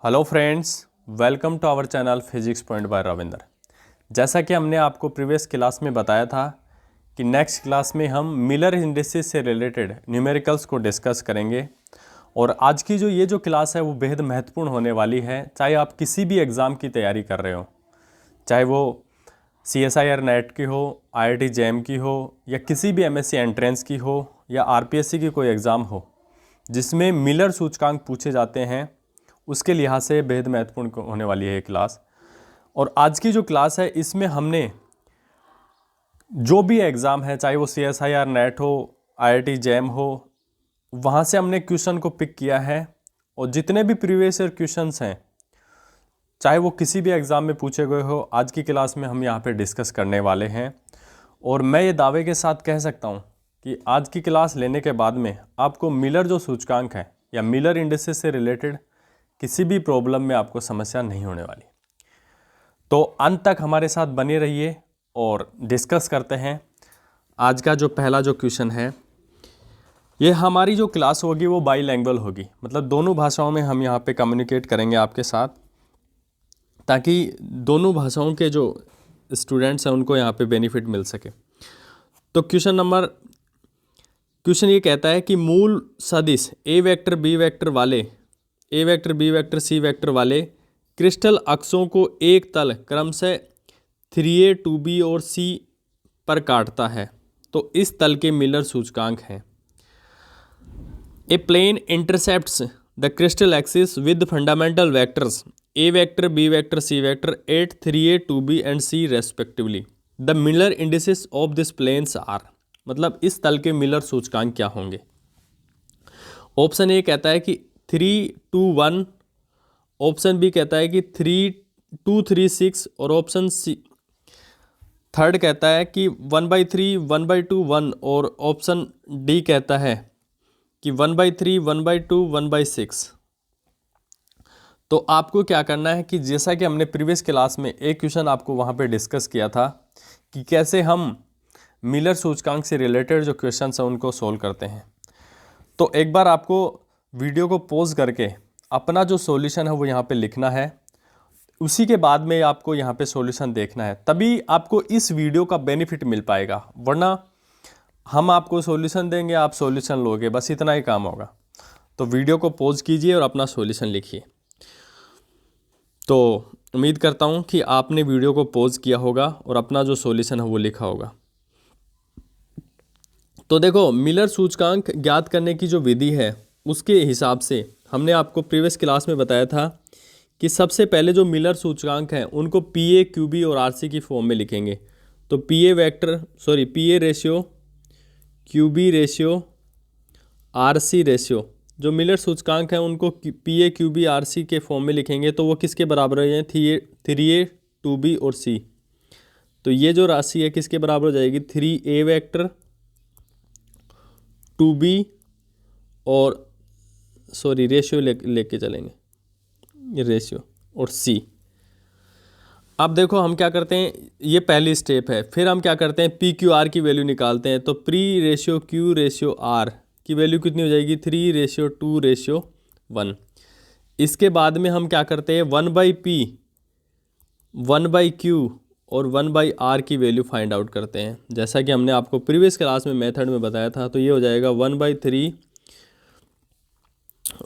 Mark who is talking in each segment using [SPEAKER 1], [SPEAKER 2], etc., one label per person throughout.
[SPEAKER 1] Hello friends, welcome to our channel physics point by Ravinder. जैसा कि हमने आपको प्रीवियस क्लास में बताया था कि नेक्स्ट क्लास में हम मिलर इंडिसेस से रिलेटेड न्यूमेरिकल्स को डिस्कस करेंगे। और आज की जो क्लास है वो बेहद महत्वपूर्ण होने वाली है। चाहे आप किसी भी एग्ज़ाम की तैयारी कर रहे हो, चाहे वो CSIR नेट की हो, IIT JEM की हो, या किसी भी MSc एंट्रेंस की हो, या RPSC की कोई एग्ज़ाम हो जिसमें मिलर सूचकांक पूछे जाते हैं, उसके लिहाज से बेहद महत्वपूर्ण होने वाली है ये क्लास। और आज की जो क्लास है इसमें हमने जो भी एग्ज़ाम है, चाहे वो CSIR नेट हो, IIT JEM हो, वहाँ से हमने क्वेश्चन को पिक किया है। और जितने भी प्रीवियस ईयर क्वेश्चंस हैं, चाहे वो किसी भी एग्ज़ाम में पूछे गए हो, आज की क्लास में हम यहाँ पे डिस्कस करने वाले हैं। और मैं ये दावे के साथ कह सकता हूँ कि आज की क्लास लेने के बाद में आपको मिलर जो सूचकांक है या मिलर इंडिसेस से रिलेटेड किसी भी प्रॉब्लम में आपको समस्या नहीं होने वाली। तो अंत तक हमारे साथ बने रहिए और डिस्कस करते हैं। आज का जो पहला जो क्वेश्चन है, ये हमारी जो क्लास होगी वो बाईलैंग्वेज होगी, मतलब दोनों भाषाओं में हम यहाँ पे कम्युनिकेट करेंगे आपके साथ, ताकि दोनों भाषाओं के जो स्टूडेंट्स हैं उनको यहाँ पे बेनिफिट मिल सके। तो क्वेश्चन ये कहता है कि मूल सदिश A वेक्टर B वेक्टर वाले A vector B vector C vector वाले क्रिस्टल अक्षों को एक तल क्रमशः 3A 2B और C पर काटता है, तो इस तल के मिलर सूचकांक हैं। A plane intercepts the crystal axis with fundamental vectors A vector B vector C vector at 3A 2B and C respectively. The Miller indices of this planes are, मतलब इस तल के मिलर सूचकांक क्या होंगे। ऑप्शन ए कहता है कि 3 2 1, ऑप्शन बी कहता है कि 3 2 3 6, और ऑप्शन सी थर्ड कहता है कि 1/3 1/2 1, और ऑप्शन डी कहता है कि 1/3 1/2 1/6। तो आपको क्या करना है कि जैसा कि हमने प्रीवियस क्लास में एक क्वेश्चन आपको वहाँ पे डिस्कस किया था कि कैसे हम मिलर सूचकांक से रिलेटेड जो क्वेश्चन हैं उनको सोल्व करते हैं। तो एक बार आपको वीडियो को पॉज करके अपना जो सॉल्यूशन है वो यहाँ पे लिखना है, उसी के बाद में आपको यहाँ पे सॉल्यूशन देखना है, तभी आपको इस वीडियो का बेनिफिट मिल पाएगा। वरना हम आपको सॉल्यूशन देंगे, आप सॉल्यूशन लोगे, बस इतना ही काम होगा। तो वीडियो को पॉज कीजिए और अपना सॉल्यूशन लिखिए। तो उम्मीद करता हूँ कि आपने वीडियो को पॉज किया होगा और अपना जो सॉल्यूशन है वो लिखा होगा। तो देखो, मिलर सूचकांक ज्ञात करने की जो विधि है उसके हिसाब से हमने आपको प्रीवियस क्लास में बताया था कि सबसे पहले जो मिलर सूचकांक हैं उनको PA QB और RC की फॉर्म में लिखेंगे। तो PA ratio QB ratio RC ratio, जो मिलर सूचकांक हैं उनको PA QB RC के फॉर्म में लिखेंगे। तो वो किसके बराबर है? 3A 2B और C। तो ये जो राशि है किसके बराबर हो जाएगी? 3A वेक्टर 2B और रेशियो लेके चलेंगे, रेशियो और C। अब देखो हम क्या करते हैं, ये पहली स्टेप है। फिर हम क्या करते हैं, PQR की वैल्यू निकालते हैं। तो P ratio Q ratio R की वैल्यू कितनी हो जाएगी? 3 रेशियो 2 रेशियो 1। इसके बाद में हम क्या करते हैं, 1/P 1/Q और 1/R की वैल्यू फाइंड आउट करते हैं, जैसा कि हमने आपको प्रीवियस क्लास में मेथड में बताया था। तो ये हो जाएगा 1/3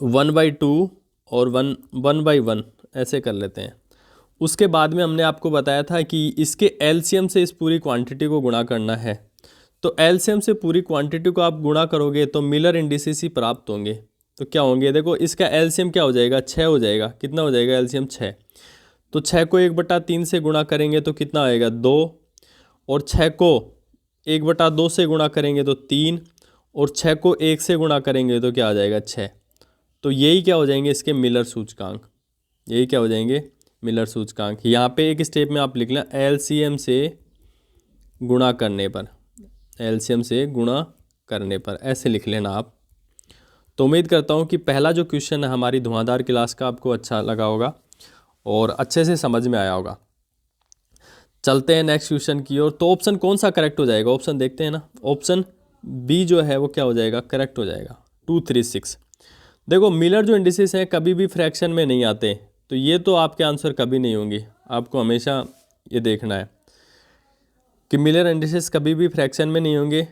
[SPEAKER 1] 1/2 और 1/1, ऐसे कर लेते हैं। उसके बाद में हमने आपको बताया था कि इसके एलसीएम से इस पूरी क्वांटिटी को गुणा करना है। तो एलसीएम से पूरी क्वांटिटी को आप गुणा करोगे तो मिलर इंडिसेस ही प्राप्त होंगे। तो क्या होंगे, देखो इसका एलसीएम क्या हो जाएगा? 6 हो जाएगा। कितना हो जाएगा एलसीएम? 6। तो 6 को 1/3 से गुणा करेंगे तो कितना आएगा? 2, और 6 को 1/2 से गुणा करेंगे तो 3, और 6 को 1 से गुणा करेंगे तो क्या आ जाएगा? 6। तो यही क्या हो जाएंगे इसके मिलर सूचकांक, यही क्या हो जाएंगे? मिलर सूचकांक। यहाँ पे एक स्टेप में आप लिख लें एलसीएम से गुणा करने पर, एलसीएम से गुणा करने पर, ऐसे लिख लेना आप। तो उम्मीद करता हूँ कि पहला जो क्वेश्चन है हमारी धुआंधार क्लास का आपको अच्छा लगा होगा और अच्छे से समझ में आया होगा। चलते हैं नेक्स्ट क्वेश्चन की ओर। तो ऑप्शन कौन सा करेक्ट हो जाएगा? ऑप्शन देखते हैं ना। ऑप्शन बी जो है वो क्या हो जाएगा? करेक्ट हो जाएगा, 2 3 6। देखो मिलर जो इंडिसेस हैं कभी भी फ्रैक्शन में नहीं आते, तो ये तो आपके आंसर कभी नहीं होंगे। आपको हमेशा ये देखना है कि मिलर इंडिसेस कभी भी फ्रैक्शन में नहीं होंगे।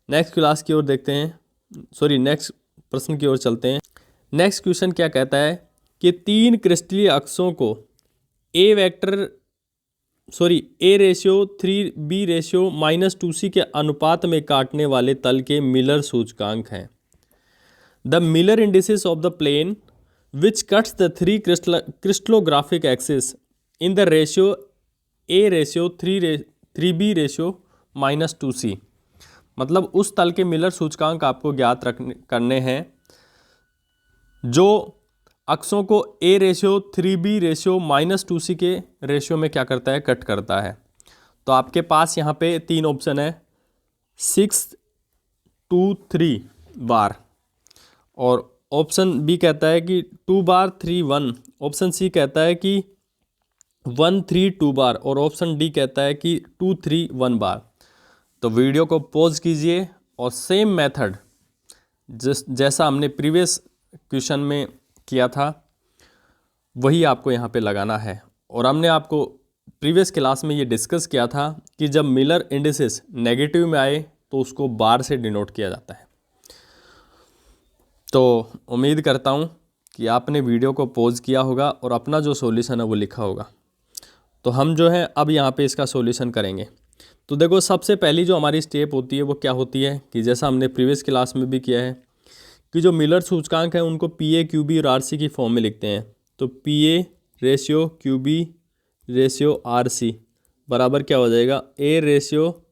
[SPEAKER 1] नेक्स्ट क्लास की ओर देखते हैं, नेक्स्ट प्रश्न की ओर चलते हैं। नेक्स्ट क्वेश्चन क्या कहता है कि 3 क्रिस्टलीय अक्षों को ए रेशियो 3b रेशियो -2c के अनुपात में काटने वाले तल के मिलर सूचकांक हैं। The Miller indices of the plane which cuts the 3 crystallographic axis in the ratio a ratio 3b ratio -2c। मतलब उस तल के मिलर सूचकांक आपको ज्ञात करने हैं जो अक्षों को ए रेशियो 3b रेशियो -2c के रेशियो में क्या करता है, कट करता है। तो आपके पास यहाँ पे 3 ऑप्शन है, 6, 2, 3 बार, और ऑप्शन बी कहता है कि 2 बार 3, 1, ऑप्शन सी कहता है कि 1, 3, 2 बार, और ऑप्शन डी कहता है कि 2, 3, 1 बार। तो वीडियो को पॉज कीजिए और सेम मेथड जैसा हमने प्रीवियस क्वेश्चन में किया था वही आपको यहाँ पे लगाना है। और हमने आपको प्रीवियस क्लास में ये डिस्कस किया था कि जब मिलर इंडिसेस नेगेटिव में आए तो उसको बार से डिनोट किया जाता है। तो उम्मीद करता हूँ कि आपने वीडियो को पॉज किया होगा और अपना जो सॉल्यूशन है वो लिखा होगा। तो हम जो है अब यहाँ पे इसका सॉल्यूशन करेंगे। तो देखो, सबसे पहली जो हमारी स्टेप होती है वो क्या होती है कि जैसा हमने प्रीवियस क्लास में भी किया है कि जो मिलर सूचकांक है उनको PA, QB और RC की फॉर्म में लिखते हैं। तो PA ratio QB ratio RC बराबर क्या हो जाएगा, A ratio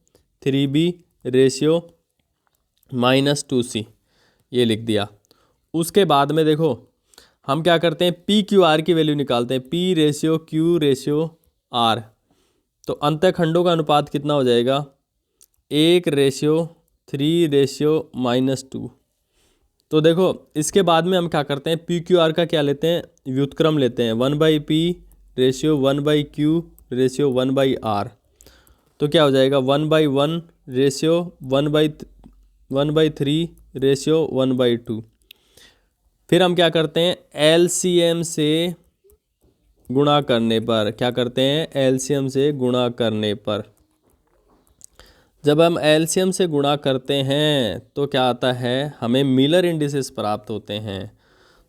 [SPEAKER 1] 3B ratio -2C, ये लिख दिया। उसके बाद में देखो हम क्या करते हैं, PQR की वैल्यू निकालते हैं, P ratio Q ratio R। तो अंतःखंडों का अनुपात कितना हो जाएगा, 1 रेशियो 3 रेशियो -2। तो देखो इसके बाद में हम क्या करते हैं, PQR का क्या लेते हैं, व्युत्क्रम लेते हैं, 1/P ratio 1/Q ratio 1/R। तो क्या हो जाएगा, 1/1 रेशियो 1/3 रेशियो 1/2। फिर हम क्या करते हैं, LCM से गुणा करने पर, क्या करते हैं, LCM से गुणा करने पर, जब हम LCM से गुणा करते हैं तो क्या आता है, हमें मिलर इंडिसेस प्राप्त होते हैं।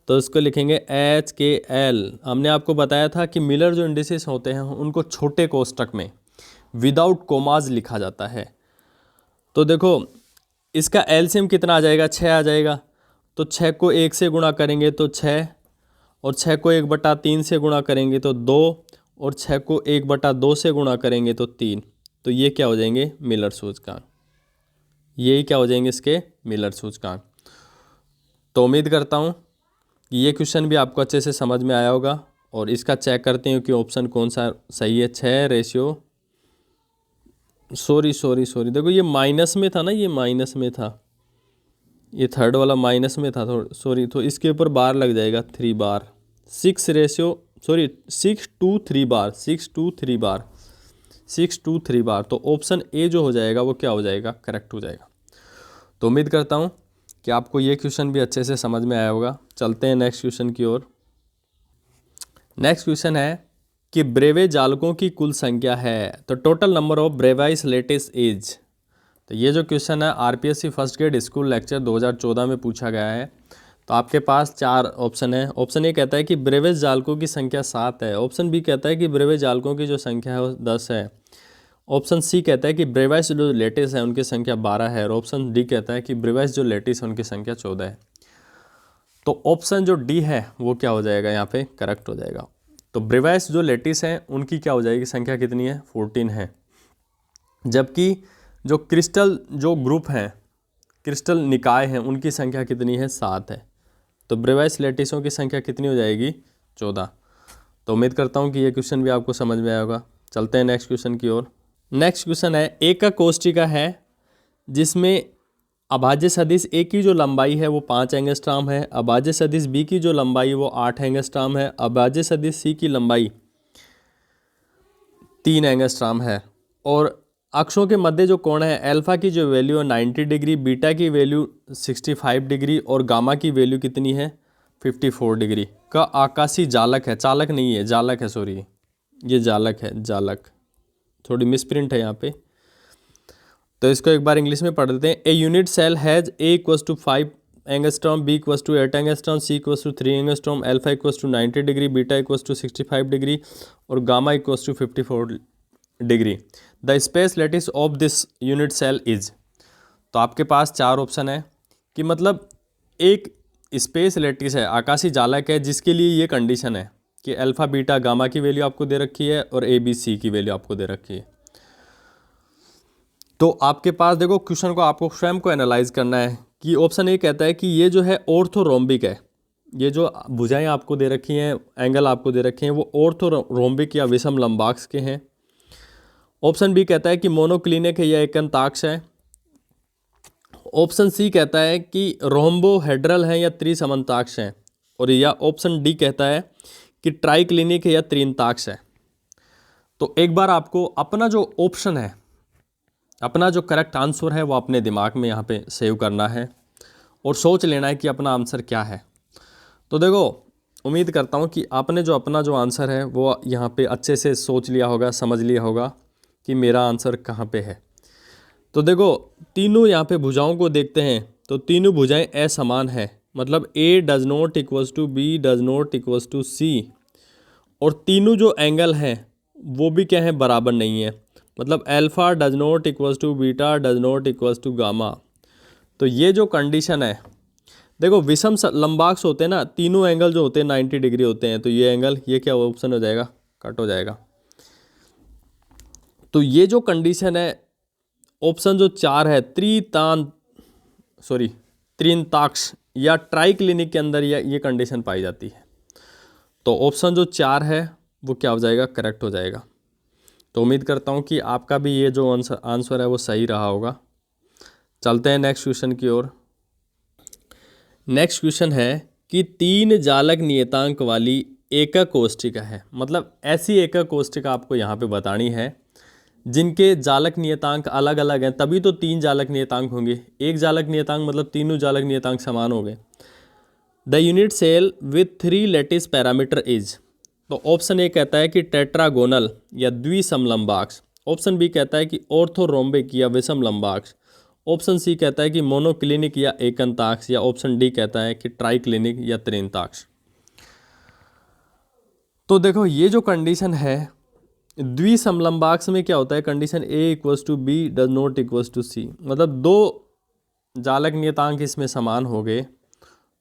[SPEAKER 1] तो इसको लिखेंगे HKL। हमने आपको बताया था कि मिलर जो इंडिसेस होते हैं उनको छोटे कोष्टक में विदाउट कोमाज लिखा जाता है। तो देखो इसका LCM कितना आ जाएगा, 6 आ जाएगा। तो 6 को 1 से गुणा करेंगे तो 6, और 6 को 1/3 से गुणा करेंगे तो 2, और 6 को 1/2 से गुणा करेंगे तो 3। तो ये क्या हो जाएंगे, मिलर सूचकांक। यही क्या हो जाएंगे इसके मिलर सूचकांक। तो उम्मीद करता हूँ कि ये क्वेश्चन भी आपको अच्छे से समझ में आया होगा। और इसका चेक करते हैं कि ऑप्शन कौन सा सही है। 6 रेशियो सॉरी देखो ये माइनस में था ना, ये माइनस में था, ये थर्ड वाला माइनस में था, तो इसके ऊपर बार लग जाएगा 3 बार। 6 2 3 बार, 6 2 3 बार, 6 2 3 बार। तो ऑप्शन ए जो हो जाएगा वो क्या हो जाएगा, करेक्ट हो जाएगा। तो उम्मीद करता हूँ कि आपको ये क्वेश्चन भी अच्छे से समझ में आया होगा। चलते हैं नेक्स्ट क्वेश्चन की ओर। नेक्स्ट क्वेश्चन है कि ब्रेवे जालकों की कुल संख्या है, तो total number of Bravais lattice is. तो ये जो क्वेश्चन है RPSC first grade school lecture 2014 में पूछा गया है। तो आपके पास 4 ऑप्शन है। ऑप्शन ए कहता है कि ब्रेवेज जालकों की संख्या 7 है। ऑप्शन बी कहता है कि ब्रेवेज जालकों की जो संख्या है वो 10 है। ऑप्शन सी कहता है कि ब्रेवाइस जो लेटिस है उनकी संख्या 12 है। और ऑप्शन डी कहता है कि ब्रेवाइस जो लेटिस है उनकी संख्या 14 है। तो ऑप्शन जो डी है वो क्या हो जाएगा, यहाँ पे करेक्ट हो जाएगा। तो ब्रेवाइस जो लेटिस हैं उनकी क्या हो जाएगी, संख्या कितनी है, 14 है। जबकि जो क्रिस्टल जो ग्रुप हैं, क्रिस्टल निकाय हैं, उनकी संख्या कितनी है, 7 है। तो ब्रेवाइस लेटिसों की संख्या कितनी हो जाएगी, 14। तो उम्मीद करता हूँ कि ये क्वेश्चन भी आपको समझ में आया होगा। चलते हैं नेक्स्ट क्वेश्चन की ओर। नेक्स्ट क्वेश्चन है, एकक कोष्टिका है जिसमें अभाज्य सदिश ए की जो लंबाई है वो 5 एंगस्ट्राम है, अभाज्य सदिश बी की जो लंबाई वो 8 एंगस्ट्राम है, अभाज्य सदिश सी की लंबाई 3 एंगस्ट्राम है, और अक्षों के मध्य जो कोण है अल्फा की जो वैल्यू है 90 डिग्री, बीटा की वैल्यू 65 डिग्री और गामा की वैल्यू कितनी है 54 डिग्री का आकाशीय जालक है, चालक नहीं है, जालक है, सॉरी ये जालक है, जालक, थोड़ी मिसप्रिंट है यहाँ पे, तो इसको एक बार इंग्लिश में पढ़ देते हैं। A unit cell has A equals to 5 angstrom, B equals to 8 angstrom, C equals to 3 angstrom, alpha equals to 90 degree, beta equals to 65 degree और gamma equals to 54 degree. The space lattice of this unit cell is, तो आपके पास चार option है कि मतलब एक space lettuce है, आकाशीय जालक है, जिसके लिए ये कंडीशन है कि अल्फा बीटा गामा की वैल्यू आपको दे रखी है और ए बी सी की वैल्यू आपको दे रखी है। तो आपके पास देखो क्वेश्चन को आपको स्वयं को एनालाइज करना है कि ऑप्शन ए कहता है कि ये जो है ऑर्थोरोम्बिक है, ये जो भुजाएं आपको दे रखी हैं, एंगल आपको दे रखे हैं, वो ऑर्थोरोम्बिक या विषम लंबाक्ष के हैं। ऑप्शन बी कहता है कि मोनोक्लिनिक है या एकंताक्ष है। ऑप्शन सी कहता है कि रोम्बोहेड्रल है या त्रिसमन्ताक्ष है, और या ऑप्शन डी कहता है कि ट्राइक्लिनिक है या त्रिंताक्ष है। तो एक बार आपको अपना जो ऑप्शन है, अपना जो करेक्ट आंसर है वो अपने दिमाग में यहाँ पे सेव करना है और सोच लेना है कि अपना आंसर क्या है। तो देखो उम्मीद करता हूँ कि आपने जो अपना जो आंसर है वो यहाँ पे अच्छे से सोच लिया होगा, समझ लिया होगा कि मेरा आंसर कहाँ पे है। तो देखो तीनों यहाँ पे भुजाओं को देखते हैं तो तीनों भुजाएं असमान है, मतलब A does not equals to B does not equals to C, और तीनों जो एंगल हैं वो भी क्या है, बराबर नहीं है, मतलब alpha does not equals to beta does not equals to gamma. तो ये जो कंडीशन है, देखो विषम लंबाक्ष होते हैं ना, तीनों एंगल जो होते हैं 90 डिग्री होते हैं, तो ये एंगल, ये क्या ऑप्शन हो जाएगा, कट हो जाएगा। तो ये जो कंडीशन है, ऑप्शन जो 4 है त्रिंताक्ष या ट्राइक्लिनिक के अंदर ये कंडीशन पाई जाती है। तो ऑप्शन जो 4 है वो क्या हो जाएगा, करेक्ट हो जाएगा। तो उम्मीद करता हूँ कि आपका भी ये जो आंसर है वो सही रहा होगा। चलते हैं नेक्स्ट क्वेश्चन की ओर। नेक्स्ट क्वेश्चन है कि 3 जालक नियतांक वाली एकक कोष्ठिका है, मतलब ऐसी एकक कोष्ठिका आपको यहाँ पे बतानी है जिनके जालक नियतांक अलग अलग हैं, तभी तो 3 जालक नियतांक होंगे। एक जालक नियतांक मतलब तीनों जालक नियतांक समान हो गए। The unit cell with 3 lattice parameter is, तो ऑप्शन ए कहता है कि टेट्रागोनल या द्विसमलंबाक्ष, ऑप्शन बी कहता है कि ऑर्थोरोम्बिक या विषम लंबाक्ष, ऑप्शन सी कहता है कि मोनोक्लिनिक या एकंताक्ष, या ऑप्शन डी कहता है कि ट्राइक्लिनिक या त्रिंताक्ष। तो देखो ये जो कंडीशन है द्विसमलंबाक्ष में क्या होता है, condition A equals to B does not equals to C, मतलब 2 जालक नियतांक इसमें समान हो गए,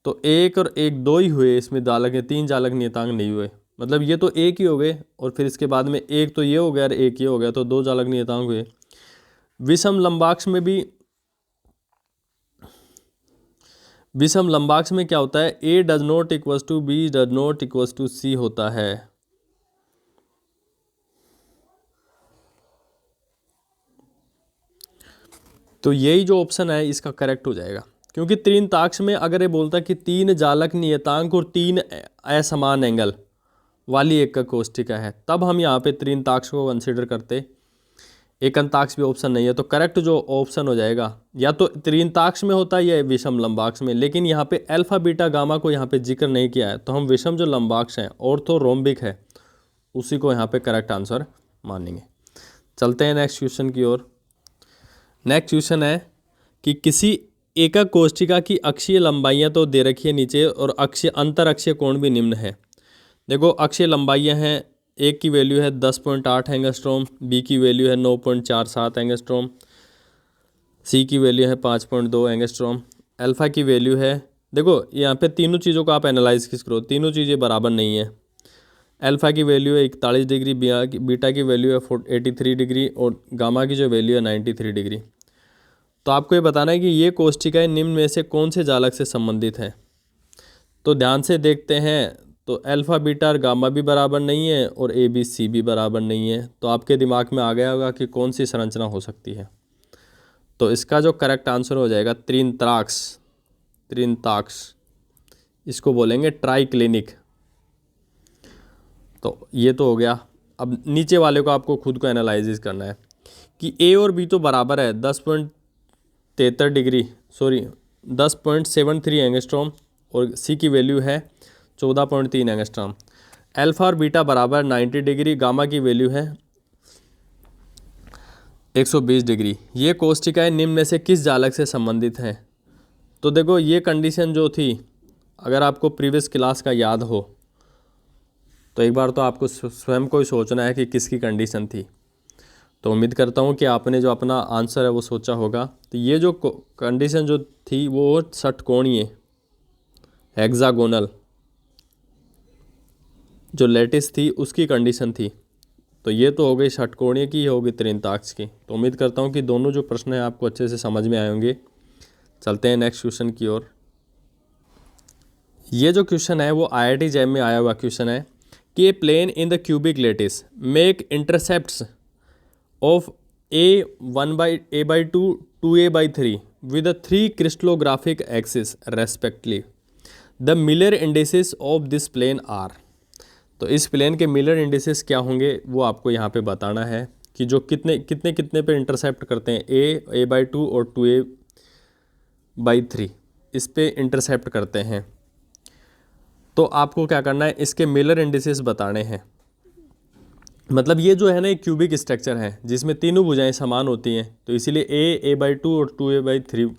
[SPEAKER 1] तो 1 और 1 2 ही हुए इसमें जालक, 3 जालक नियतांक नहीं हुए, मतलब ये तो एक ही हो गए और फिर इसके बाद में एक तो ये हो गया और एक ये हो गया, तो 2 जालक नियतांक हुए। विषम लंबाक्ष में भी, विषम लंबाक्ष में क्या होता है, A does not equals to B does not equals to C होता है। तो यही जो ऑप्शन है इसका करेक्ट हो जाएगा, क्योंकि त्रिंताक्ष में अगर ये बोलता है कि 3 जालक नियतांक और 3 असमान एंगल वाली एकक कोष्ठिका है, तब हम यहाँ पे त्रिंताक्ष को कंसिडर करते, एकंताक्ष भी ऑप्शन नहीं है। तो करेक्ट जो ऑप्शन हो जाएगा या तो त्रिंताक्ष में होता है या विषम लंबाक्ष में, लेकिन यहाँ पे अल्फा बीटा गामा को यहाँ पे जिक्र नहीं किया है, तो हम विषम जो लंबाक्ष हैं ऑर्थोरोम्बिक है उसी को यहाँ पे करेक्ट आंसर मानेंगे। चलते हैं नेक्स्ट क्वेश्चन की ओर। नेक्स्ट क्वेश्चन है कि किसी एकक कोष्ठिका की अक्षीय लंबाइयाँ तो दे रखी है नीचे और अक्षीय अंतर अक्षीय कोण भी निम्न है। देखो अक्षीय लंबाइयाँ हैं, एक की वैल्यू है 10.8 एंगस्ट्रॉम, बी की वैल्यू है 9.47 एंगस्ट्रॉम, सी की वैल्यू है 5.2 एंगस्ट्रॉम, अल्फा की वैल्यू है, देखो यहाँ पे तीनों चीज़ों को आप एनालाइज करो, तीनों चीज़ें बराबर नहीं है। अल्फा की वैल्यू है 41 डिग्री, बीटा की वैल्यू है 83 डिग्री और गामा की जो वैल्यू है 93 डिग्री। तो आपको ये बताना है कि ये कोष्ठिकाएँ निम्न में से कौन से जालक से संबंधित हैं। तो ध्यान से देखते हैं, तो अल्फा बीटा और गामा भी बराबर नहीं है और ए बी सी भी बराबर नहीं है। तो आपके दिमाग में आ गया होगा कि कौन सी संरचना हो सकती है। तो इसका जो करेक्ट आंसर हो जाएगा त्रिंताक्ष, त्रिंताक्ष इसको बोलेंगे ट्राइक्लिनिक। तो ये तो हो गया। अब नीचे वाले को आपको खुद को एनालाइसिस करना है कि ए और बी तो बराबर है 10.73 डिग्री 10.73 एंगस्ट्रॉम और सी की वैल्यू है 14.3 एंगस्ट्रॉम। अल्फा और बीटा बराबर 90 डिग्री, गामा की वैल्यू है 120 डिग्री। ये कोष्टिकाएं निम्न में से किस जालक से संबंधित हैं? तो देखो ये कंडीशन जो थी, अगर आपको प्रीवियस क्लास का याद हो तो एक बार तो आपको स्वयं को ही सोचना है कि किसकी कंडीशन थी। तो उम्मीद करता हूँ कि आपने जो अपना आंसर है वो सोचा होगा। तो ये जो कंडीशन जो थी वो षटकोणीय हेक्सागोनल जो लैटिस थी उसकी कंडीशन थी। तो ये तो हो गई षटकोणीय की, हो गई त्रिंताक्ष की। तो उम्मीद करता हूँ कि दोनों जो प्रश्न हैं आपको अच्छे से समझ में आए होंगे। चलते हैं नेक्स्ट क्वेश्चन की ओर। ये जो क्वेश्चन है वो IIT जैम में आया हुआ क्वेश्चन है कि a plane in the cubic lattice make intercepts of a1/a/2 2a/3 with the 3 crystallographic axes respectively. The Miller indices of this plane are. तो इस प्लेन के मिलर इंडिसेस क्या होंगे वो आपको यहाँ पे बताना है कि जो कितने कितने कितने पे इंटरसेप्ट करते हैं, a/2 और 2a/3 इस पे इंटरसेप्ट करते हैं। तो आपको क्या करना है, इसके मिलर इंडिसेस बताने हैं। मतलब ये जो है ना एक क्यूबिक स्ट्रक्चर है जिसमें तीनों भुजाएं समान होती हैं, तो इसीलिए a/2 और 2a/3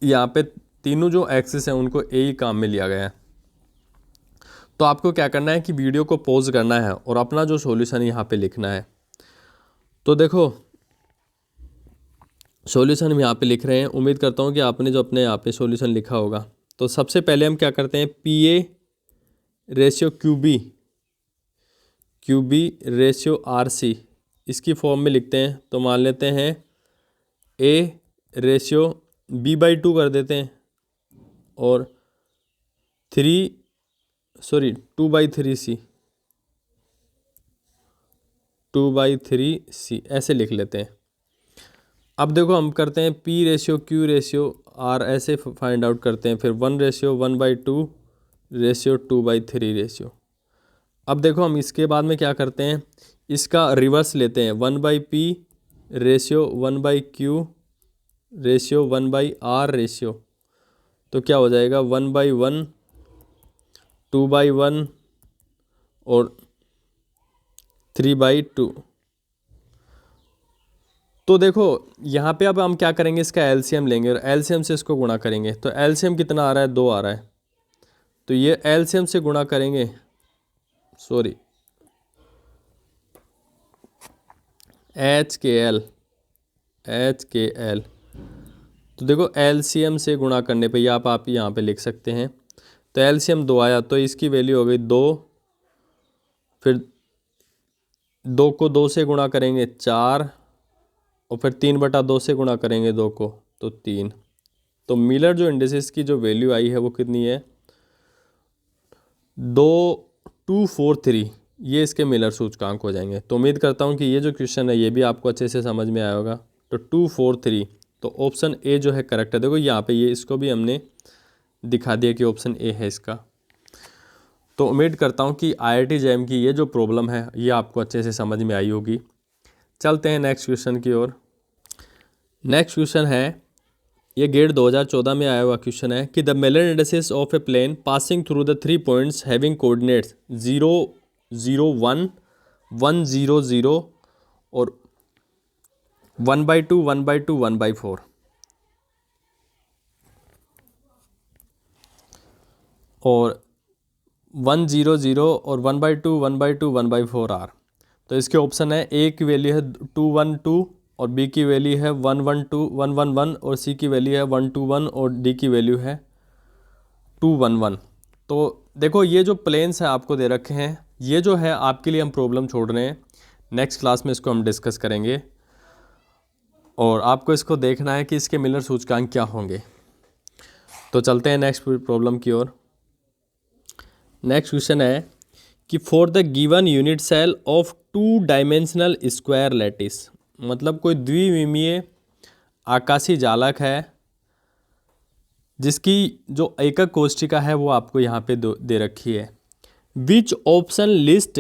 [SPEAKER 1] यहाँ पे तीनों जो एक्सिस हैं उनको ए ही काम में लिया गया है। तो आपको क्या करना है कि वीडियो को पॉज करना है और अपना जो सॉल्यूशन यहाँ पे लिखना है। तो देखो सॉल्यूशन हम यहाँ पे लिख रहे हैं, उम्मीद करता हूँ कि आपने जो अपने यहाँ पे सॉल्यूशन लिखा होगा। तो सबसे पहले हम क्या करते हैं, PA/QB/RC इसकी फॉर्म में लिखते हैं। तो मान लेते हैं A/B/2 कर देते हैं और 2/3C ऐसे लिख लेते हैं। अब देखो हम करते हैं P/Q/R ऐसे फाइंड आउट करते हैं, फिर 1/1/2/2/3। अब देखो हम इसके बाद में क्या करते हैं, इसका रिवर्स लेते हैं, 1/P/1/Q/1/R। तो क्या हो जाएगा 1/1 2/1 और 3/2। तो देखो यहाँ पे अब हम क्या करेंगे, इसका एलसीएम लेंगे और एलसीएम से इसको गुणा करेंगे। तो एलसीएम कितना आ रहा है, 2 आ रहा है। तो ये एलसीएम से गुणा करेंगे, HKL। तो देखो एलसीएम से गुणा करने पे आप यहाँ पे लिख सकते हैं। तो एलसीएम 2 आया तो इसकी वैल्यू हो गई 2, फिर 2 को 2 से गुणा करेंगे 4 और फिर 3/2 से गुणा करेंगे 2 को तो 3। तो मिलर जो इंडिसेस की जो वैल्यू आई है वो कितनी है, 2.243। ये इसके मिलर सूचकांक हो जाएंगे। तो उम्मीद करता हूँ कि ये जो क्वेश्चन है ये भी आपको अच्छे से समझ में आया होगा। तो 243, तो ऑप्शन ए जो है करेक्ट है। देखो यहाँ पे ये इसको भी हमने दिखा दिया कि ऑप्शन ए है इसका। तो उम्मीद करता हूँ कि IIT जैम की ये जो प्रॉब्लम है ये आपको अच्छे से समझ में आई होगी। चलते हैं नेक्स्ट क्वेश्चन की ओर। नेक्स्ट क्वेश्चन है, ये गेट 2014 में आया हुआ क्वेश्चन है कि the Miller indices of a plane passing through the 3 points having coordinates 0 0 1 1 0 0 और 1/2 1/2 1/4। और 1 0 0 और 1/2 1/2 1/4 आर। तो इसके ऑप्शन है, ए की वैल्यू है 2 1 2 और बी की वैल्यू है 1 1 2 1 1 1 और सी की वैल्यू है 1 2 1 और डी की वैल्यू है 2 1 1। तो देखो ये जो प्लेन्स है आपको दे रखे हैं, ये जो है आपके लिए हम प्रॉब्लम छोड़ रहे हैं, नेक्स्ट क्लास में इसको हम डिस्कस करेंगे और आपको इसको देखना है कि इसके मिलर सूचकांक क्या होंगे। तो चलते हैं नेक्स्ट प्रॉब्लम की ओर। नेक्स्ट क्वेश्चन है कि for the given unit cell of 2 dimensional square lattice, मतलब कोई द्विविमीय आकाशीय जालक है जिसकी जो एकक कोष्टिका है वो आपको यहाँ पे दे रखी है। Which option list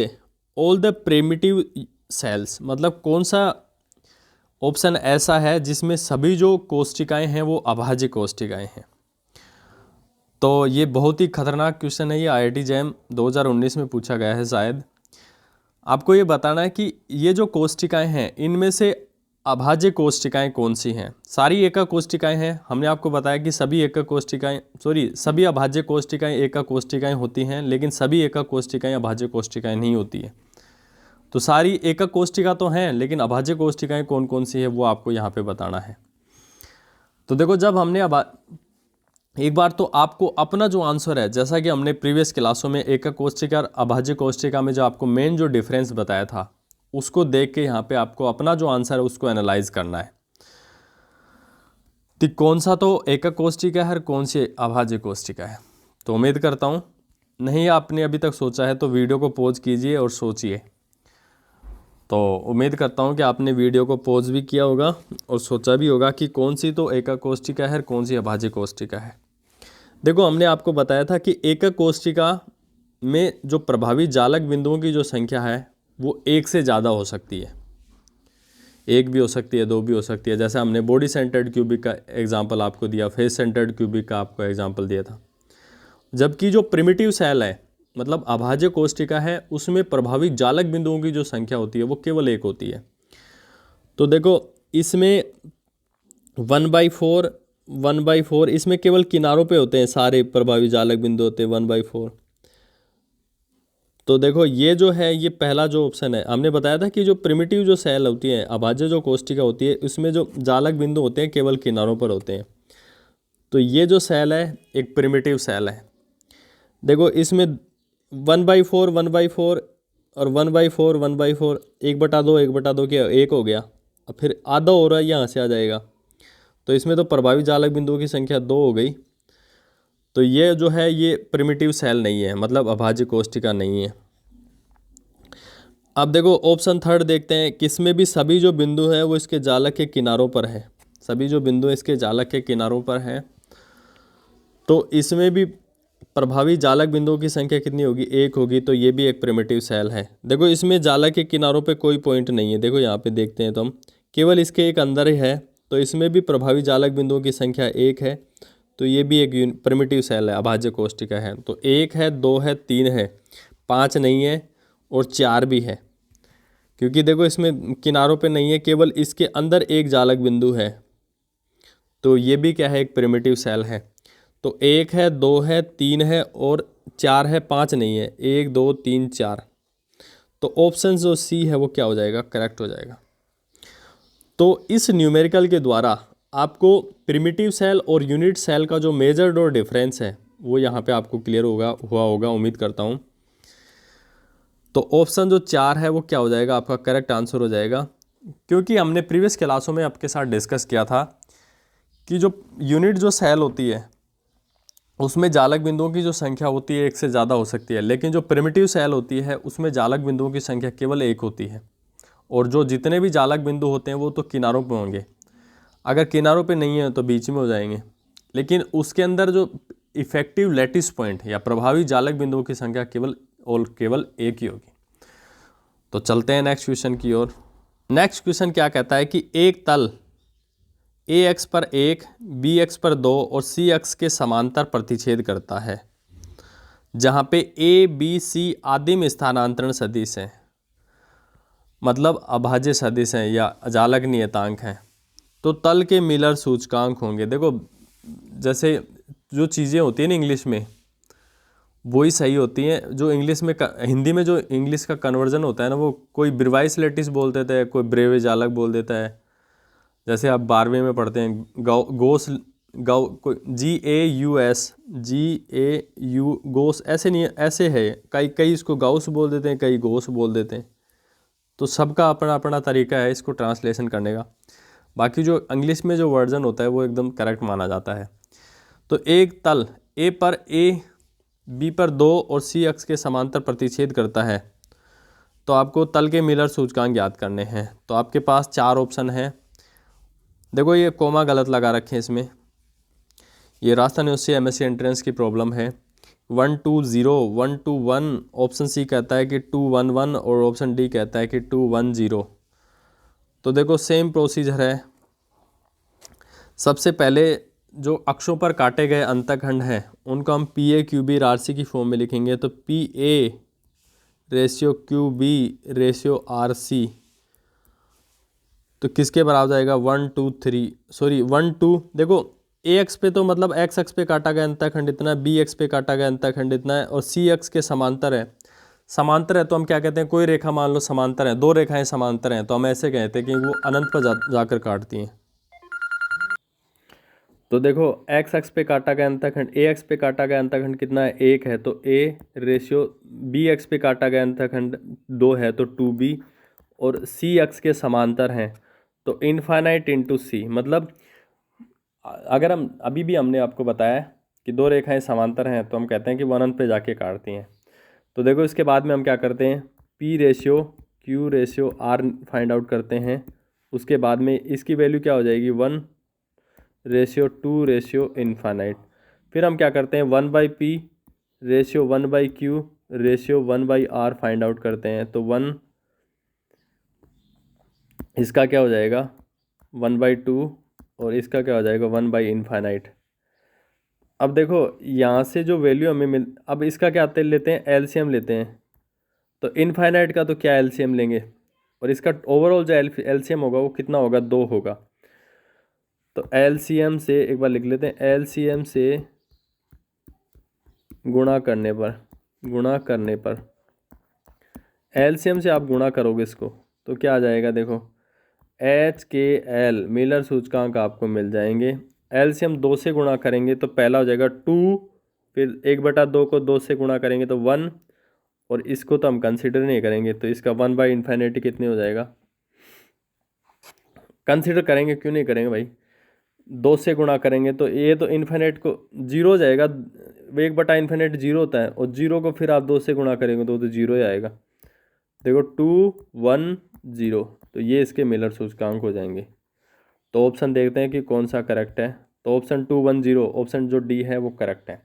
[SPEAKER 1] all the primitive cells, मतलब कौन सा ऑप्शन ऐसा है जिसमें सभी जो कोष्टिकाएं हैं वो अभाज्य कोष्टिकाएं हैं। तो ये बहुत ही खतरनाक क्वेश्चन है, ये IIT जैम 2019 में पूछा गया है शायद। आपको ये बताना है कि ये जो कोष्टिकाएं हैं इनमें से अभाज्य कोष्टिकाएं कौन सी हैं। सारी एकक कोष्टिकाएं हैं, हमने आपको बताया कि सभी एकक कोष्टिकाएं सभी अभाज्य कोष्टिकाएं एकक कोष्टिकाएं होती हैं, लेकिन सभी एकक कोष्टिकाएं अभाज्य कोष्टिकाएं नहीं होती है। तो सारी एकक कोष्टिका तो हैं, लेकिन अभाज्य कोष्टिकाएं कौन कौन सी है वो आपको यहाँ पे बताना है। तो देखो, जब हमने एक बार तो आपको अपना जो आंसर है, जैसा कि हमने प्रीवियस क्लासों में एकक कोष्टिका और अभाज्य कोष्टिका में जो आपको मेन जो डिफरेंस बताया था, उसको देख के यहाँ पे आपको अपना जो आंसर है उसको एनालाइज करना है कि कौन सा तो एकक कोष्टिका है और कौन सी अभाज्य कोष्टिका है। तो उम्मीद करता हूँ नहीं आपने अभी तक सोचा है तो वीडियो को पॉज कीजिए और सोचिए। तो उम्मीद करता हूँ कि आपने वीडियो को पॉज भी किया होगा और सोचा भी होगा कि कौन सी तो एकक कोष्टिका है और कौन सी अभाज्य कोष्टिका है। देखो, हमने आपको बताया था कि एकक कोष्टिका में जो प्रभावी जालक बिंदुओं की जो संख्या है वो एक से ज़्यादा हो सकती है। एक भी हो सकती है, दो भी हो सकती है। जैसे हमने बॉडी सेंटर्ड क्यूबिक का एग्जांपल आपको दिया, फेस सेंटर्ड क्यूबिक का आपको एग्जांपल दिया था। जबकि जो प्रिमिटिव सेल है, मतलब अभाज्य कोष्टिका है, उसमें प्रभावी जालक बिंदुओं की जो संख्या होती है वो केवल एक होती है। तो देखो, इसमें 1/4 इसमें केवल किनारों पे होते हैं, सारे प्रभावी जालक बिंदु होते हैं 1/4। तो देखो, ये जो है ये पहला जो ऑप्शन है, हमने बताया था कि जो प्रिमिटिव जो सेल होती है, अभाज्य जो कोष्टिका होती है, उसमें जो जालक बिंदु होते हैं केवल किनारों पर होते हैं। तो ये जो सेल है एक प्रिमिटिव सेल है। देखो, इसमें 1/4 और 1/4 1/2 1/2 क्या, एक हो गया। अब फिर आधा हो रहा है, यहाँ से आ जाएगा। तो इसमें तो प्रभावी जालक बिंदुओं की संख्या 2 हो गई। तो ये जो है ये प्रिमिटिव सेल नहीं है, मतलब अभाज्य कोष्टिका नहीं है। अब देखो, ऑप्शन थर्ड देखते हैं, किसमें भी सभी जो बिंदु है वो इसके जालक के किनारों पर है। सभी जो बिंदु इसके जालक के किनारों पर है, तो इसमें भी प्रभावी जालक बिंदुओं की संख्या कितनी होगी, एक होगी। तो ये भी एक प्रिमिटिव सेल है। देखो, इसमें जालक के किनारों पे कोई पॉइंट नहीं है। देखो यहाँ पे देखते हैं तो हम केवल इसके एक अंदर ही है, तो इसमें भी प्रभावी जालक बिंदुओं की संख्या एक है। तो ये भी एक प्रिमिटिव सेल है, अभाज्य कोष्टिका है। तो 1 है, 2 है, 3 है, 5 नहीं है और 4 भी है, क्योंकि देखो इसमें किनारों पे नहीं है, केवल इसके अंदर एक जालक बिंदु है। तो ये भी क्या है, एक प्रिमिटिव सेल है। तो 1 है, 2 है, 3 है और 4 है, 5 नहीं है। 1 2 3 4। तो ऑप्शन जो सी है वो क्या हो जाएगा, करेक्ट हो जाएगा। तो इस न्यूमेरिकल के द्वारा आपको प्रिमिटिव सेल और यूनिट सेल का जो मेजर्ड और डिफरेंस है वो यहाँ पे आपको क्लियर हुआ होगा, उम्मीद करता हूँ। तो ऑप्शन जो 4 है वो क्या हो जाएगा, आपका करेक्ट आंसर हो जाएगा। क्योंकि हमने प्रीवियस क्लासों में आपके साथ डिस्कस किया था कि जो यूनिट जो सेल होती है उसमें जालक बिंदुओं की जो संख्या होती है एक से ज़्यादा हो सकती है, लेकिन जो प्रिमिटिव सेल होती है उसमें जालक बिंदुओं की संख्या केवल एक होती है। और जो जितने भी जालक बिंदु होते हैं वो तो किनारों पर होंगे, अगर किनारों पे नहीं है तो बीच में हो जाएंगे। लेकिन उसके अंदर जो इफेक्टिव लैटिस पॉइंट या प्रभावी जालक बिंदुओं की संख्या केवल एक ही होगी। तो चलते हैं नेक्स्ट क्वेश्चन की ओर। नेक्स्ट क्वेश्चन क्या कहता है कि एक तल AX पर 1, BX पर 2 और CX के समांतर प्रतिच्छेद करता है, जहाँ पे ABC आदिम स्थानांतरण सदिश हैं, मतलब अभाज्य सदिश हैं या जालक नियतांक हैं। तो तल के मिलर सूचकांक होंगे। देखो, जैसे जो चीज़ें होती हैं ना इंग्लिश में वही सही होती हैं, जो इंग्लिश में हिंदी में जो इंग्लिश का कन्वर्जन होता है ना, वो कोई ब्रिवाइस लेटिस बोल देता है, कोई ब्रेवे जालक बोल देता है। जैसे आप 12वीं में पढ़ते हैं कोई GAUS गोस, ऐसे नहीं है, ऐसे है। कई इसको गाउस बोल देते हैं, कई गोस बोल देते हैं। तो सबका अपना अपना तरीका है इसको ट्रांसलेशन करने का। बाकी जो इंग्लिश में जो वर्जन होता है वो एकदम करेक्ट माना जाता है। तो एक तल A पर A, B पर 2 और CX के समांतर प्रतिच्छेद करता है, तो आपको तल के मिलर सूचकांक याद करने हैं। तो आपके पास 4 ऑप्शन हैं। देखो, ये कोमा गलत लगा रखे हैं इसमें, ये राजस्थान यूनिवर्सिटी MSc एंट्रेंस की प्रॉब्लम है। 1 2 0 1 2 1, ऑप्शन सी कहता है कि 2 1 1 और ऑप्शन डी कहता है कि 2 1 0। तो देखो सेम प्रोसीजर है। सबसे पहले जो अक्षों पर काटे गए अंतःखंड हैं उनको हम p a q b r c की फॉर्म में लिखेंगे। तो p a ratio q b ratio r c तो किसके बराबर आएगा 1 2 3 सॉरी 1 2। देखो ए एक्स पे तो मतलब एक्स एक्स पे काटा गया अंतःखंड इतना है, बी एक्स पे काटा गया अंतःखंड इतना है और सी एक्स के समांतर है। समांतर है तो हम क्या कहते हैं, कोई रेखा मान लो समांतर है, दो रेखाएं समांतर हैं तो हम ऐसे कहते हैं कि वो अनंत पर जाकर काटती हैं। तो देखो एक्स एक्स पे काटा गया अंतःखंड, ए एक्स पे काटा गया अंतःखंड कितना है 1 है तो ए रेशियो बी एक्स पे काटा गया अंतःखंड 2 है तो 2b और सी एक्स के समांतर हैं तो इनफाइनाइट इंटू सी। मतलब अगर हम अभी भी हमने आपको बताया कि दो रेखाएं समांतर हैं तो हम कहते हैं कि वो अनंत पे जाके काटती हैं। तो देखो इसके बाद में हम क्या करते हैं, p ratio q ratio r find out करते हैं। उसके बाद में इसकी वैल्यू क्या हो जाएगी 1 रेशियो 2 रेशियो इनफाइनाइट। फिर हम क्या करते हैं 1/p ratio 1/q ratio 1/r find out करते हैं। तो 1 इसका क्या हो जाएगा 1/2 और इसका क्या हो जाएगा 1/इनफाइनाइट। अब देखो यहाँ से जो वैल्यू हमें अब इसका क्या लेते हैं एलसीएम लेते हैं। तो इनफाइनाइट का तो क्या एलसीएम लेंगे और इसका ओवरऑल जो एलसीएम होगा वो कितना होगा 2 होगा। तो एलसीएम से एक बार लिख लेते हैं, एलसीएम से गुणा करने पर एलसीएम से आप गुणा करोगे इसको तो क्या आ जाएगा, देखो HKL मिलर सूचकांक आपको मिल जाएंगे। एलसीएम 2 से गुणा करेंगे तो पहला हो जाएगा 2, फिर 1/2 को 2 से गुणा करेंगे तो 1 और इसको तो हम कंसिडर नहीं करेंगे तो इसका 1/इनफाइनिटी कितने हो जाएगा। कंसिडर करेंगे, क्यों नहीं करेंगे भाई, 2 से गुणा करेंगे तो ये तो इन्फिनिट को 0 हो जाएगा, 1/इनफिनिट 0 होता है और 0 को फिर आप 2 से गुणा करेंगे तो 0 ही आएगा। देखो 2 1 0 तो ये इसके मिलर सूचकांक हो जाएंगे। तो ऑप्शन देखते हैं कि कौन सा करेक्ट है। तो ऑप्शन 2 1 0 ऑप्शन जो डी है वो करेक्ट है।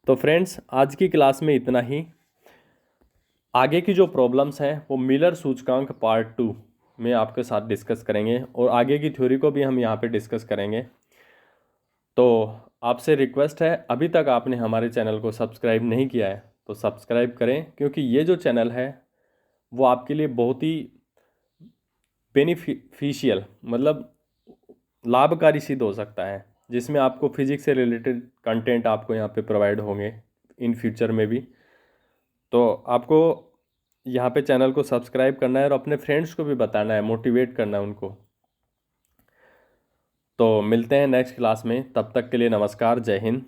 [SPEAKER 1] तो फ्रेंड्स आज की क्लास में इतना ही। आगे की जो प्रॉब्लम्स हैं वो मिलर सूचकांक पार्ट 2 में आपके साथ डिस्कस करेंगे और आगे की थ्योरी को भी हम यहाँ पे डिस्कस करेंगे। तो आपसे रिक्वेस्ट है, अभी तक आपने हमारे चैनल को सब्सक्राइब नहीं किया है तो सब्सक्राइब करें, क्योंकि ये जो चैनल है वो आपके लिए बहुत ही बेनिफिशियल मतलब लाभकारी सिद्ध हो सकता है, जिसमें आपको फिजिक्स से रिलेटेड कंटेंट आपको यहाँ पे प्रोवाइड होंगे इन फ्यूचर में भी। तो आपको यहाँ पे चैनल को सब्सक्राइब करना है और अपने फ्रेंड्स को भी बताना है, मोटिवेट करना है उनको। तो मिलते हैं नेक्स्ट क्लास में, तब तक के लिए नमस्कार, जय हिंद।